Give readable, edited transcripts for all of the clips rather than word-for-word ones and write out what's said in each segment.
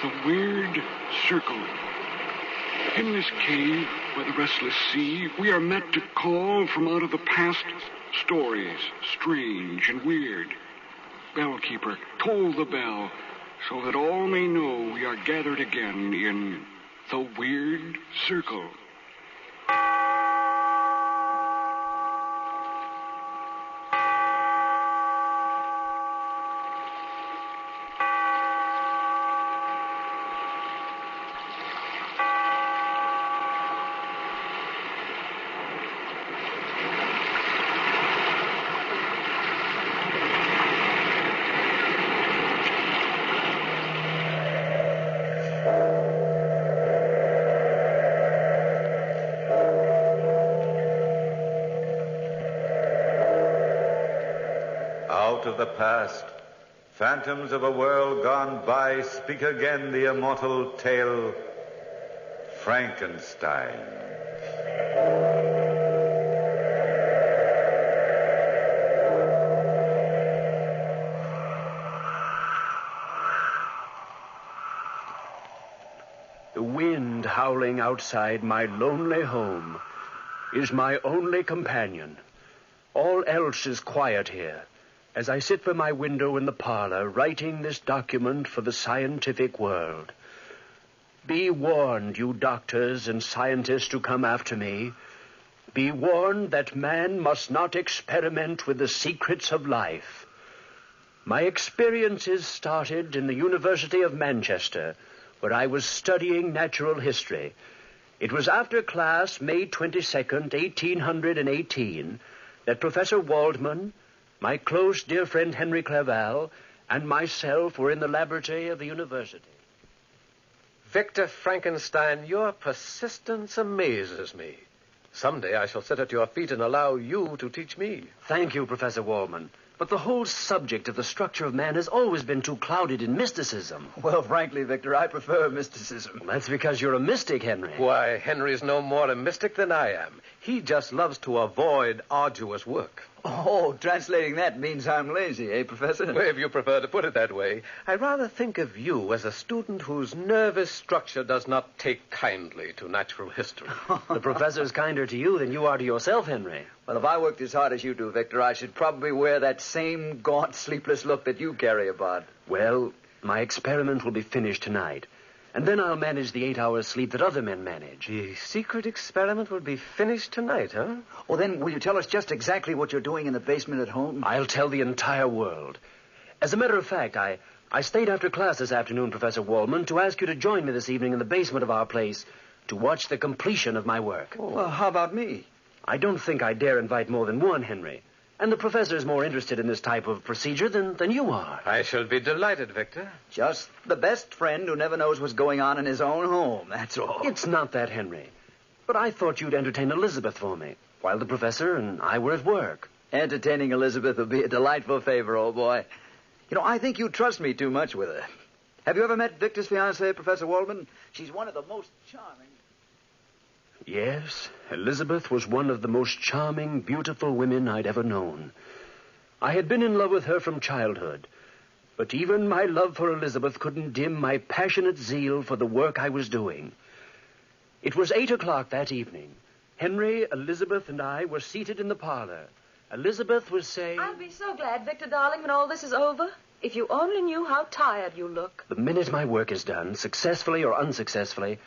The Weird Circle. In this cave by the restless sea, we are met to call from out of the past stories, strange and weird. Bellkeeper, toll the bell, so that all may know we are gathered again in the Weird Circle. Out of the past, phantoms of a world gone by, speak again the immortal tale, Frankenstein. The wind howling outside my lonely home is my only companion. All else is quiet here, as I sit by my window in the parlor, writing this document for the scientific world. Be warned, you doctors and scientists who come after me. Be warned that man must not experiment with the secrets of life. My experiences started in the University of Manchester, where I was studying natural history. It was after class, May 22nd, 1818, that Professor Waldman, my close dear friend Henry Clerval, and myself were in the laboratory of the university. Victor Frankenstein, your persistence amazes me. Someday I shall sit at your feet and allow you to teach me. Thank you, Professor Waldman. But the whole subject of the structure of man has always been too clouded in mysticism. Well, frankly, Victor, I prefer mysticism. Well, that's because you're a mystic, Henry. Why, Henry's no more a mystic than I am. He just loves to avoid arduous work. Oh, translating that means I'm lazy, eh, Professor? Well, if you prefer to put it that way, I rather think of you as a student whose nervous structure does not take kindly to natural history. The professor's kinder to you than you are to yourself, Henry. Well, if I worked as hard as you do, Victor, I should probably wear that same gaunt, sleepless look that you carry about. Well, my experiment will be finished tonight. And then I'll manage the 8 hours sleep that other men manage. The secret experiment will be finished tonight, huh? Oh, then will you tell us just exactly what you're doing in the basement at home? I'll tell the entire world. As a matter of fact, I stayed after class this afternoon, Professor Waldman, to ask you to join me this evening in the basement of our place to watch the completion of my work. Oh. Well, how about me? I don't think I dare invite more than one, Henry. And the professor is more interested in this type of procedure than you are. I shall be delighted, Victor. Just the best friend who never knows what's going on in his own home, that's all. It's not that, Henry. But I thought you'd entertain Elizabeth for me, while the professor and I were at work. Entertaining Elizabeth will be a delightful favor, old boy. You know, I think you trust me too much with her. Have you ever met Victor's fiancée, Professor Waldman? She's one of the most charming... Yes, Elizabeth was one of the most charming, beautiful women I'd ever known. I had been in love with her from childhood, but even my love for Elizabeth couldn't dim my passionate zeal for the work I was doing. It was 8 o'clock that evening. Henry, Elizabeth, and I were seated in the parlor. Elizabeth was saying... I'll be so glad, Victor, darling, when all this is over. If you only knew how tired you look. The minute my work is done, successfully or unsuccessfully,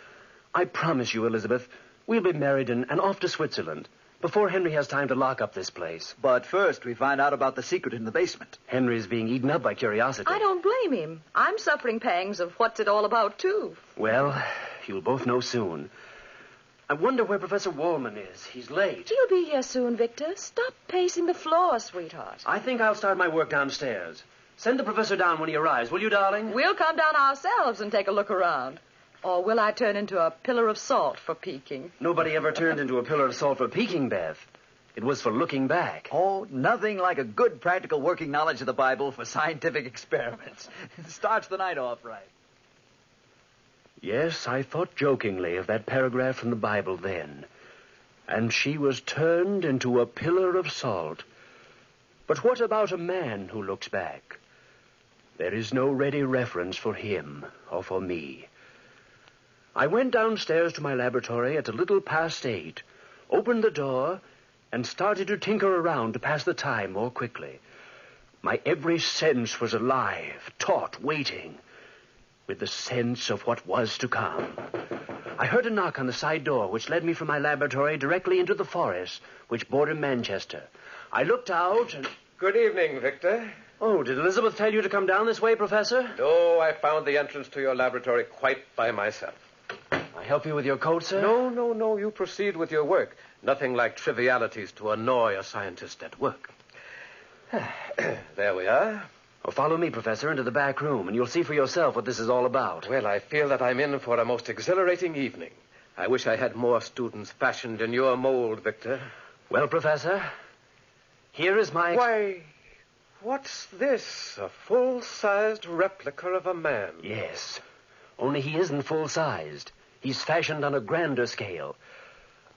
I promise you, Elizabeth, we'll be married and off to Switzerland before Henry has time to lock up this place. But first, we find out about the secret in the basement. Henry's being eaten up by curiosity. I don't blame him. I'm suffering pangs of what's it all about, too. Well, you'll both know soon. I wonder where Professor Waldman is. He's late. He'll be here soon, Victor. Stop pacing the floor, sweetheart. I think I'll start my work downstairs. Send the professor down when he arrives, will you, darling? We'll come down ourselves and take a look around. Or will I turn into a pillar of salt for peeking? Nobody ever turned into a pillar of salt for peeking, Beth. It was for looking back. Oh, nothing like a good practical working knowledge of the Bible for scientific experiments. It starts the night off right. Yes, I thought jokingly of that paragraph from the Bible then. And she was turned into a pillar of salt. But what about a man who looks back? There is no ready reference for him or for me. I went downstairs to my laboratory at a little past 8, opened the door, and started to tinker around to pass the time more quickly. My every sense was alive, taut, waiting, with the sense of what was to come. I heard a knock on the side door, which led me from my laboratory directly into the forest, which bordered Manchester. I looked out and... Good evening, Victor. Oh, did Elizabeth tell you to come down this way, Professor? No, I found the entrance to your laboratory quite by myself. I help you with your coat, sir? No. You proceed with your work. Nothing like trivialities to annoy a scientist at work. There we are. Oh, follow me, Professor, into the back room, and you'll see for yourself what this is all about. Well, I feel that I'm in for a most exhilarating evening. I wish I had more students fashioned in your mold, Victor. Well, Professor, here is my... Why, what's this? A full-sized replica of a man. Yes, only he isn't full-sized. He's fashioned on a grander scale.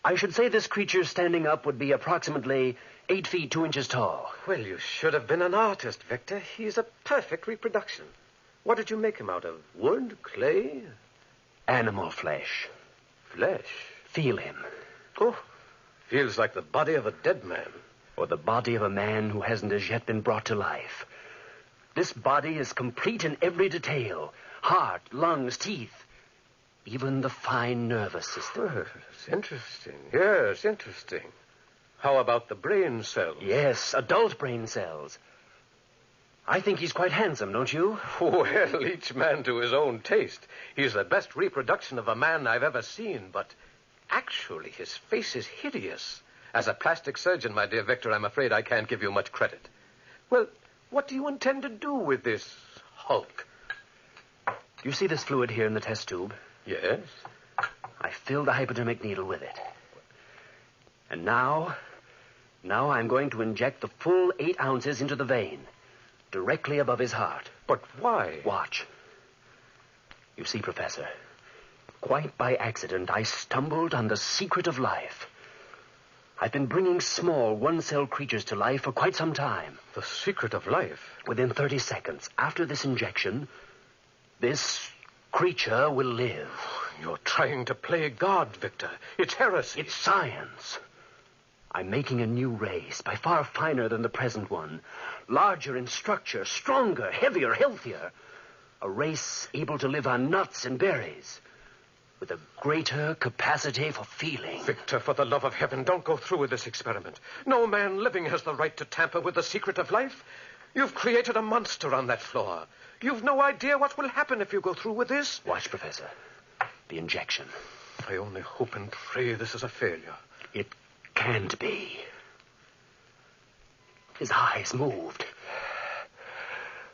I should say this creature standing up would be approximately 8 feet 2 inches tall. Well, you should have been an artist, Victor. He's a perfect reproduction. What did you make him out of? Wood? Clay? Animal flesh. Flesh? Feel him. Oh, feels like the body of a dead man. Or the body of a man who hasn't as yet been brought to life. This body is complete in every detail. Heart, lungs, teeth. Even the fine nervous system. Oh, it's interesting. Yes, interesting. How about the brain cells? Yes, adult brain cells. I think he's quite handsome, don't you? Well, each man to his own taste. He's the best reproduction of a man I've ever seen, but actually his face is hideous. As a plastic surgeon, my dear Victor, I'm afraid I can't give you much credit. Well, what do you intend to do with this hulk? You see this fluid here in the test tube? Yes. I filled the hypodermic needle with it. And now I'm going to inject the full 8 ounces into the vein, directly above his heart. But why? Watch. You see, Professor, quite by accident, I stumbled on the secret of life. I've been bringing small one-cell creatures to life for quite some time. The secret of life? Within 30 seconds, after this injection, this creature will live. You're trying to play God, Victor. It's heresy. It's science. I'm making a new race, by far finer than the present one. Larger in structure, stronger, heavier, healthier. A race able to live on nuts and berries. With a greater capacity for feeling. Victor, for the love of heaven, don't go through with this experiment. No man living has the right to tamper with the secret of life. You've created a monster on that floor. You've no idea what will happen if you go through with this. Watch, Professor. The injection. I only hope and pray this is a failure. It can't be. His eyes moved.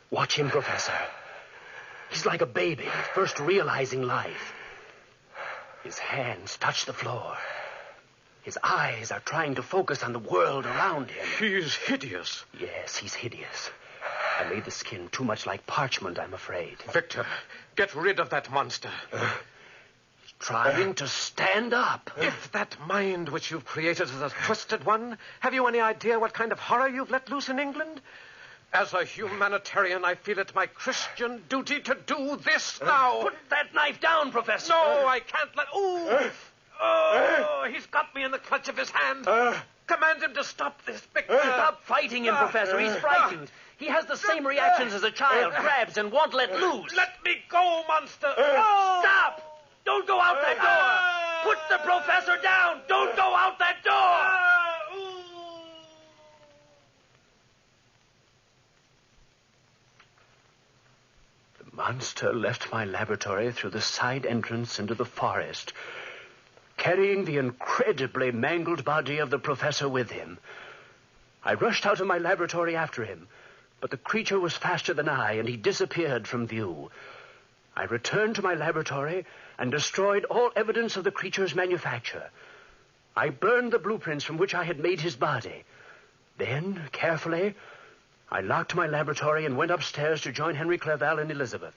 Watch him, Professor. He's like a baby, first realizing life. His hands touch the floor. His eyes are trying to focus on the world around him. He's hideous. Yes, he's hideous. I made the skin too much like parchment, I'm afraid. Victor, get rid of that monster. He's trying to stand up. If that mind which you've created is a twisted one, have you any idea what kind of horror you've let loose in England? As a humanitarian, I feel it my Christian duty to do this now. Put that knife down, Professor. No, I can't let... Oh, he's got me in the clutch of his hand. Command him to stop this, Victor. Stop fighting him, Professor. He's frightened. He has the same reactions as a child. Grabs and won't let loose. Let me go, monster. Stop! Don't go out that door. Put the professor down. Don't go out that door. The monster left my laboratory through the side entrance into the forest, carrying the incredibly mangled body of the professor with him. I rushed out of my laboratory after him, but the creature was faster than I, and he disappeared from view. I returned to my laboratory and destroyed all evidence of the creature's manufacture. I burned the blueprints from which I had made his body. Then, carefully, I locked my laboratory and went upstairs to join Henry Clerval and Elizabeth.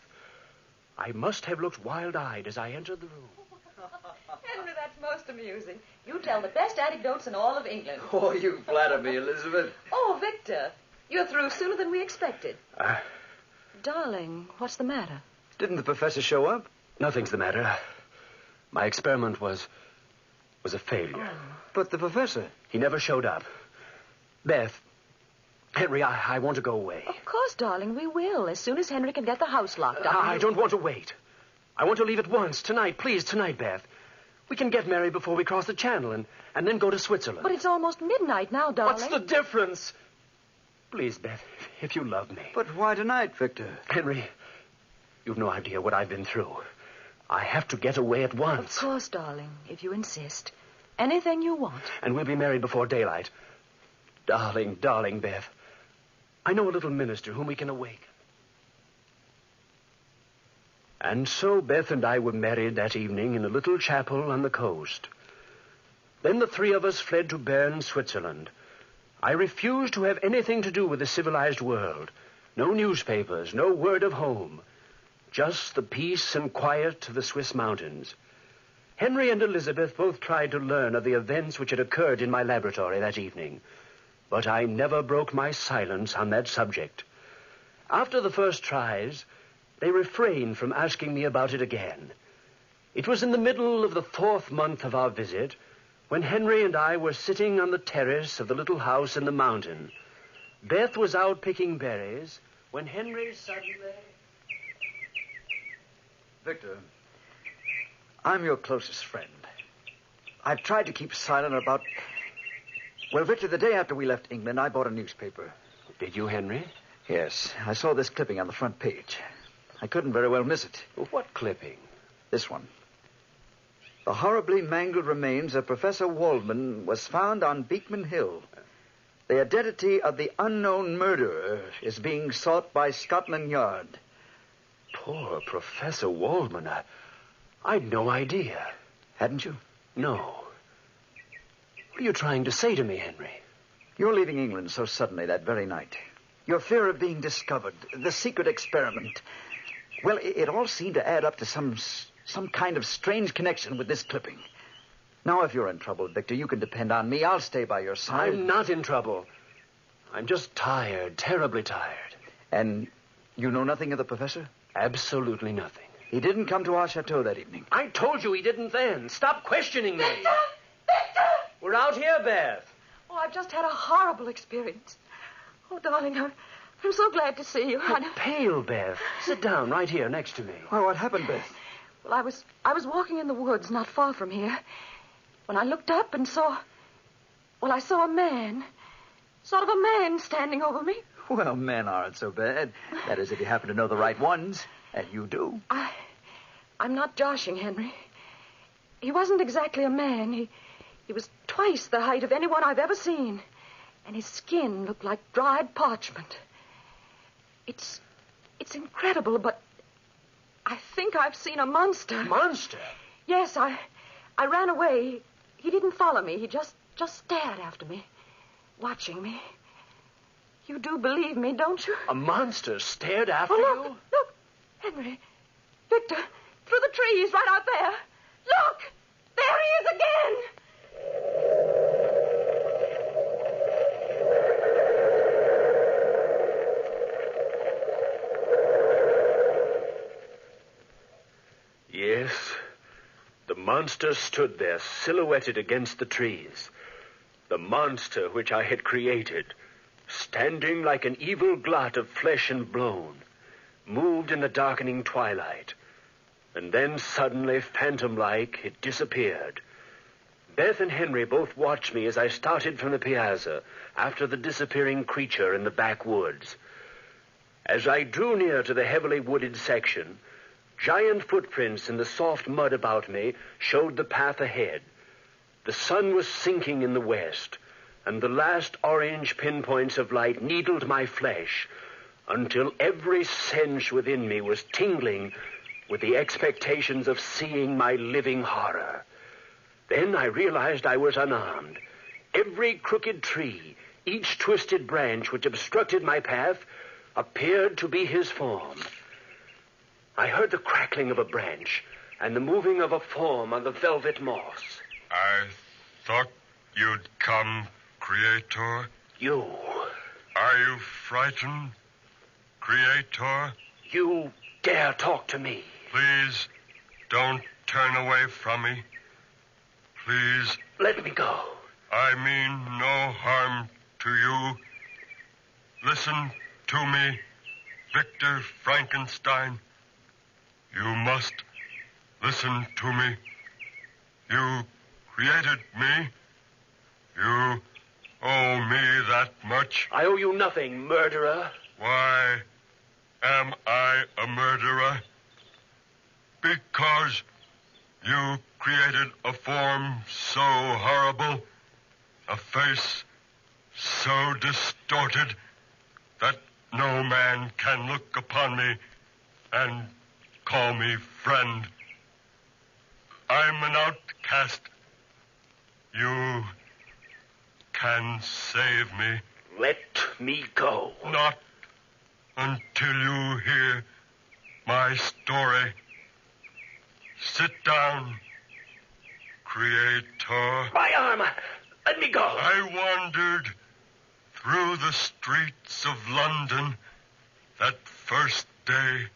I must have looked wild-eyed as I entered the room. Henry, that's most amusing. You tell the best anecdotes in all of England. Oh, you flatter me, Elizabeth. Oh, Victor, you're through sooner than we expected. Darling, what's the matter? Didn't the professor show up? Nothing's the matter. My experiment was a failure. But the professor... He never showed up. Beth, Henry, I want to go away. Of course, darling, we will, as soon as Henry can get the house locked up. I don't want to wait. I want to leave at once, tonight. Please, tonight, Beth. We can get married before we cross the channel and then go to Switzerland. But it's almost midnight now, darling. What's the difference? Please, Beth, if you love me. But why tonight, Victor? Henry, you've no idea what I've been through. I have to get away at once. Of course, darling, if you insist. Anything you want. And we'll be married before daylight. Darling, darling, Beth. I know a little minister whom we can awaken. And so Beth and I were married that evening in a little chapel on the coast. Then the three of us fled to Bern, Switzerland. I refused to have anything to do with the civilized world. No newspapers, no word of home. Just the peace and quiet of the Swiss mountains. Henry and Elizabeth both tried to learn of the events which had occurred in my laboratory that evening. But I never broke my silence on that subject. After the first tries, they refrained from asking me about it again. It was in the middle of the 4th month of our visit when Henry and I were sitting on the terrace of the little house in the mountain. Beth was out picking berries when Henry suddenly... Victor, I'm your closest friend. I've tried to keep silent about... Well, Victor, the day after we left England, I bought a newspaper. Did you, Henry? Yes, I saw this clipping on the front page. I couldn't very well miss it. What clipping? This one. The horribly mangled remains of Professor Waldman was found on Beekman Hill. The identity of the unknown murderer is being sought by Scotland Yard. Poor Professor Waldman. I'd no idea. Hadn't you? No. What are you trying to say to me, Henry? You're leaving England so suddenly that very night. Your fear of being discovered, the secret experiment. Well, it all seemed to add up to some kind of strange connection with this clipping. Now, if you're in trouble, Victor, you can depend on me. I'll stay by your side. I'm not in trouble. I'm just tired, terribly tired. And you know nothing of the professor? Absolutely nothing. He didn't come to our chateau that evening. I told you he didn't then. Stop questioning me. Victor! Victor! We're out here, Beth. Oh, I've just had a horrible experience. Oh, darling, I'm so glad to see you. You're pale, Beth. Sit down right here next to me. Well, what happened, Beth? Well, I was walking in the woods not far from here when I looked up and saw... Well, I saw a man. Sort of a man standing over me. Well, men aren't so bad. That is, if you happen to know the right ones. And you do. I'm not joshing, Henry. He wasn't exactly a man. He was twice the height of anyone I've ever seen. And his skin looked like dried parchment. It's incredible, but I think I've seen a monster. Monster? Yes, I ran away. He didn't follow me. He just stared after me, watching me. You do believe me, don't you? A monster stared after look, you? Look, Henry. Victor, through the trees right out there. Look! There he is again! Yes. The monster stood there, silhouetted against the trees. The monster which I had created, standing like an evil blot of flesh and bone, moved in the darkening twilight. And then suddenly, phantom-like, it disappeared. Beth and Henry both watched me as I started from the piazza after the disappearing creature in the backwoods. As I drew near to the heavily wooded section, giant footprints in the soft mud about me showed the path ahead. The sun was sinking in the west, and the last orange pinpoints of light needled my flesh until every sense within me was tingling with the expectations of seeing my living horror. Then I realized I was unarmed. Every crooked tree, each twisted branch which obstructed my path, appeared to be his form. I heard the crackling of a branch and the moving of a form on the velvet moss. I thought you'd come, Creator. You. Are you frightened, Creator? You dare talk to me? Please don't turn away from me. Please. Let me go. I mean no harm to you. Listen to me, Victor Frankenstein. You must listen to me. You created me. You owe me that much. I owe you nothing, murderer. Why am I a murderer? Because you created a form so horrible, a face so distorted, that no man can look upon me and call me friend. I'm an outcast. You can save me. Let me go. Not until you hear my story. Sit down, Creator. My arm! Let me go! I wandered through the streets of London that first day.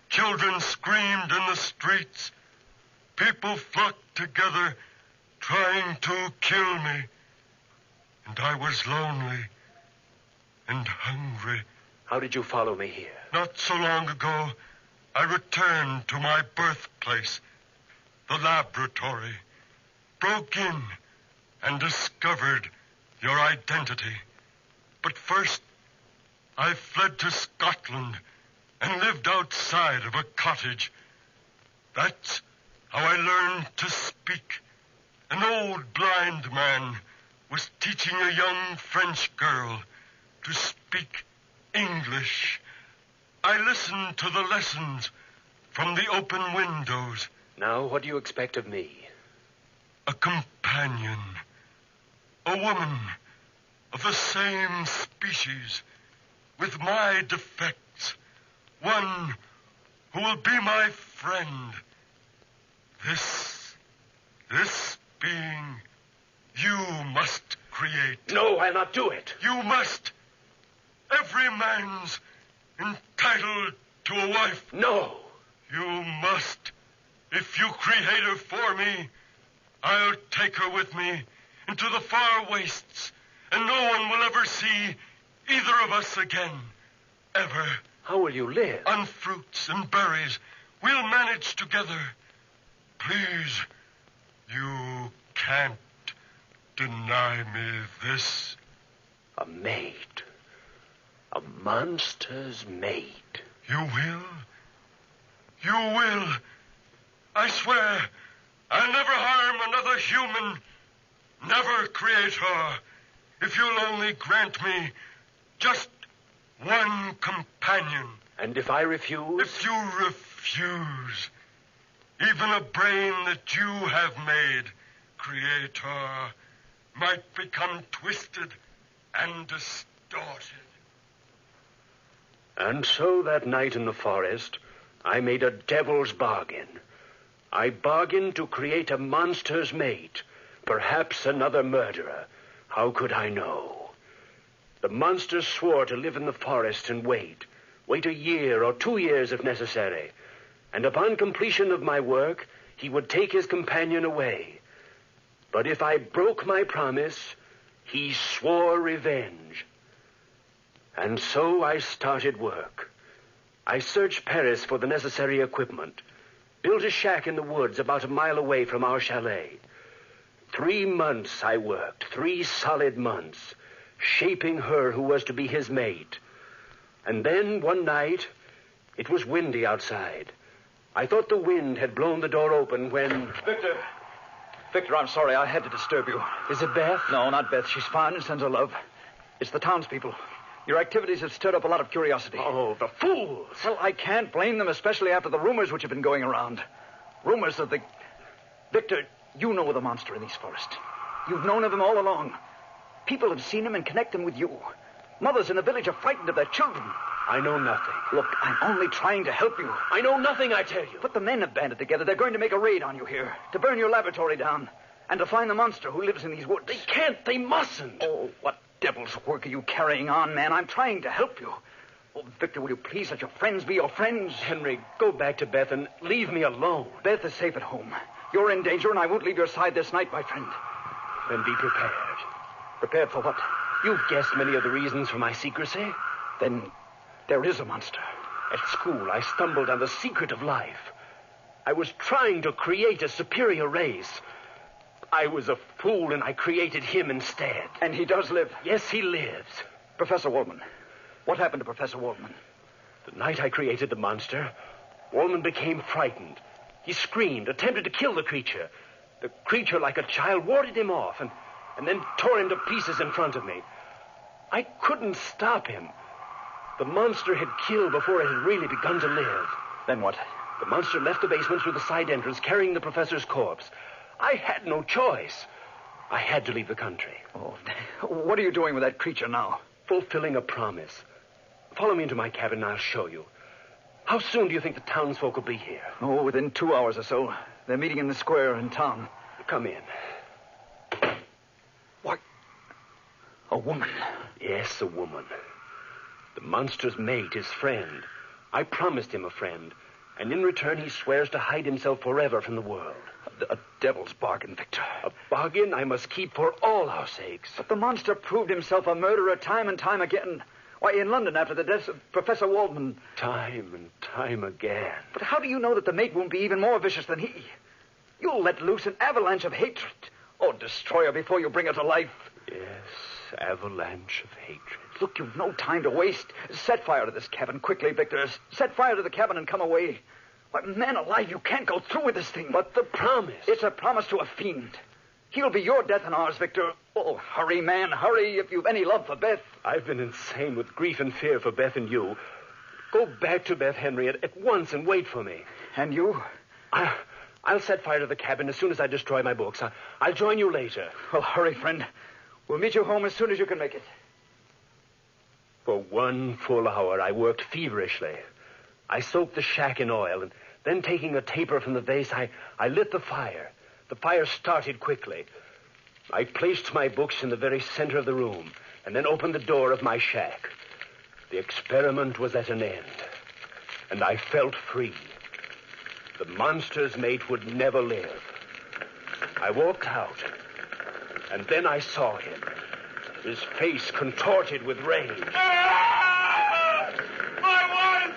Children screamed in the streets. People flocked together trying to kill me. And I was lonely and hungry. How did you follow me here? Not so long ago, I returned to my birthplace, the laboratory, broke in and discovered your identity. But first, I fled to Scotland and lived outside of a cottage. That's how I learned to speak. An old blind man was teaching a young French girl to speak English. I listened to the lessons from the open windows. Now, what do you expect of me? A companion. A woman of the same species, with my defects. One who will be my friend. This being you must create. No, I'll not do it. You must. Every man's entitled to a wife. No. You must. If you create her for me, I'll take her with me into the far wastes, and no one will ever see either of us again. Ever. How will you live? On fruits and berries. We'll manage together. Please, you can't deny me this. A maid. A monster's maid. You will? You will. I swear, I'll never harm another human. Never create her. If you'll only grant me just one companion. And if I refuse? If you refuse, even a brain that you have made, Creator, might become twisted and distorted. And so that night in the forest, I made a devil's bargain. I bargained to create a monster's mate, perhaps another murderer. How could I know? The monster swore to live in the forest and wait a year or 2 years if necessary. And upon completion of my work, he would take his companion away. But if I broke my promise, he swore revenge. And so I started work. I searched Paris for the necessary equipment, built a shack in the woods about a mile away from our chalet. 3 months I worked, 3 solid months, shaping her who was to be his mate. And then one night, it was windy outside. I thought the wind had blown the door open when... Victor, I'm sorry I had to disturb you. Is it Beth? No, not Beth. She's fine and sends her love. It's the townspeople. Your activities have stirred up a lot of curiosity. Oh, the fools! Well, I can't blame them, especially after the rumors which have been going around. Rumors of the... Victor, you know the monster in these forests. You've known of him all along. People have seen him and connect him with you. Mothers in the village are frightened of their children. I know nothing. Look, I'm only trying to help you. I know nothing, I tell you. But the men have banded together. They're going to make a raid on you here, to burn your laboratory down, and to find the monster who lives in these woods. They can't. They mustn't. Oh, what devil's work are you carrying on, man? I'm trying to help you. Oh, Victor, will you please let your friends be your friends? Henry, go back to Beth and leave me alone. Beth is safe at home. You're in danger, and I won't leave your side this night, my friend. Then be prepared. Prepared for what? You've guessed many of the reasons for my secrecy. Then there is a monster. At school, I stumbled on the secret of life. I was trying to create a superior race. I was a fool, and I created him instead. And he does live? Yes, he lives. Professor Waldman. What happened to Professor Waldman? The night I created the monster, Waldman became frightened. He screamed, attempted to kill the creature. The creature, like a child, warded him off and then tore him to pieces in front of me. I couldn't stop him. The monster had killed before it had really begun to live. Then what? The monster left the basement through the side entrance, carrying the professor's corpse. I had no choice. I had to leave the country. Oh, what are you doing with that creature now? Fulfilling a promise. Follow me into my cabin and I'll show you. How soon do you think the townsfolk will be here? Oh, within 2 hours or so. They're meeting in the square in town. Come in. What? A woman? Yes, a woman. The monster's mate, his friend. I promised him a friend, and in return he swears to hide himself forever from the world. A devil's bargain, Victor. A bargain I must keep for all our sakes. But the monster proved himself a murderer time and time again. Why, in London after the death of Professor Waldman. Time and time again. But how do you know that the mate won't be even more vicious than he? You'll let loose an avalanche of hatred. Oh, destroy her before you bring her to life. Yes, avalanche of hatred. Look, you've no time to waste. Set fire to this cabin quickly, Victor. Set fire to the cabin and come away. Why, man alive, you can't go through with this thing. But the promise. It's a promise to a fiend. He'll be your death and ours, Victor. Oh, hurry, man, hurry, if you've any love for Beth. I've been insane with grief and fear for Beth and you. Go back to Beth, Henry, at once and wait for me. And you? I'll set fire to the cabin as soon as I destroy my books. I'll join you later. Well, hurry, friend. We'll meet you home as soon as you can make it. For 1 full hour, I worked feverishly. I soaked the shack in oil, and then taking a taper from the vase, I lit the fire. The fire started quickly. I placed my books in the very center of the room, and then opened the door of my shack. The experiment was at an end, and I felt free. The monster's mate would never live. I walked out, and then I saw him, his face contorted with rage. Ah! My wife!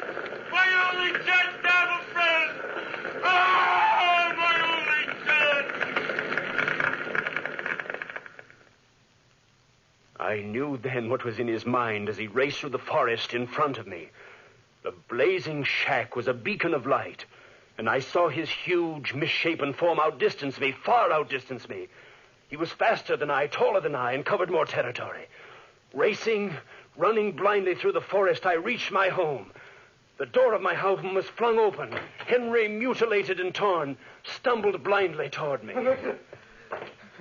My only dead devil friend! Ah! My only dead! I knew then what was in his mind as he raced through the forest in front of me. The blazing shack was a beacon of light, and I saw his huge, misshapen form outdistance me, far outdistance me. He was faster than I, taller than I, and covered more territory. Racing, running blindly through the forest, I reached my home. The door of my home was flung open. Henry, mutilated and torn, stumbled blindly toward me.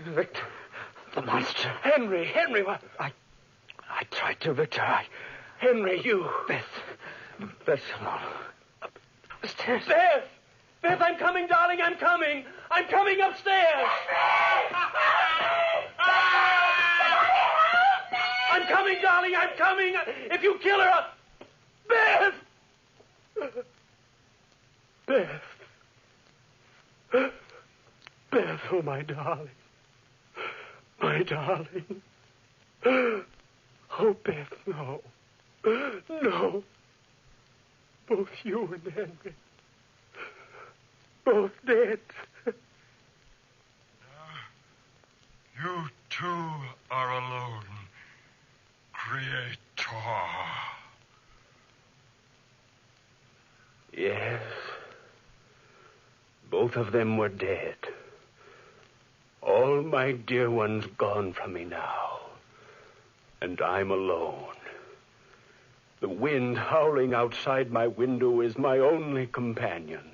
Victor, the monster. Henry, what? I tried to, Victor. Henry, you. Beth, no. Upstairs. Beth, I'm coming, darling, I'm coming. I'm coming upstairs. I'm coming, darling, I'm coming. If you kill her, Beth! Beth, oh, my darling. My darling. Oh, Beth, no. No. Both you and Henry. Both dead. You too are alone, Creator. Yes. Both of them were dead. All my dear ones gone from me now. And I'm alone. The wind howling outside my window is my only companion.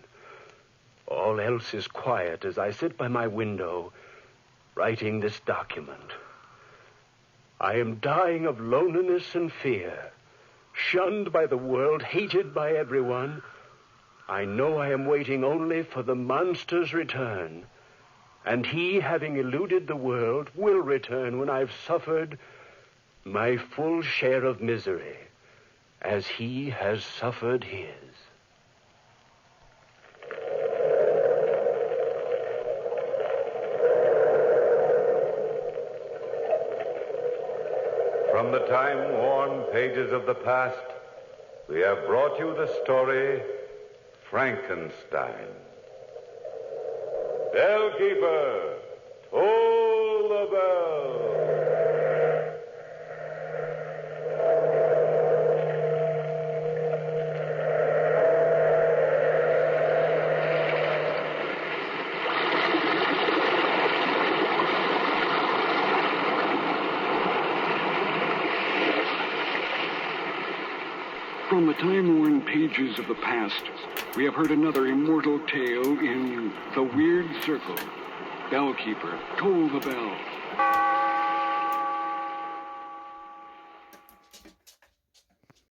All else is quiet as I sit by my window, writing this document. I am dying of loneliness and fear, shunned by the world, hated by everyone. I know I am waiting only for the monster's return, and he, having eluded the world, will return when I've suffered my full share of misery as he has suffered his. From the time-worn pages of the past, we have brought you the story Frankenstein. Bellkeeper, toll the bell. From the time-worn pages of the past, we have heard another immortal tale in The Weird Circle. Bellkeeper, toll the bell.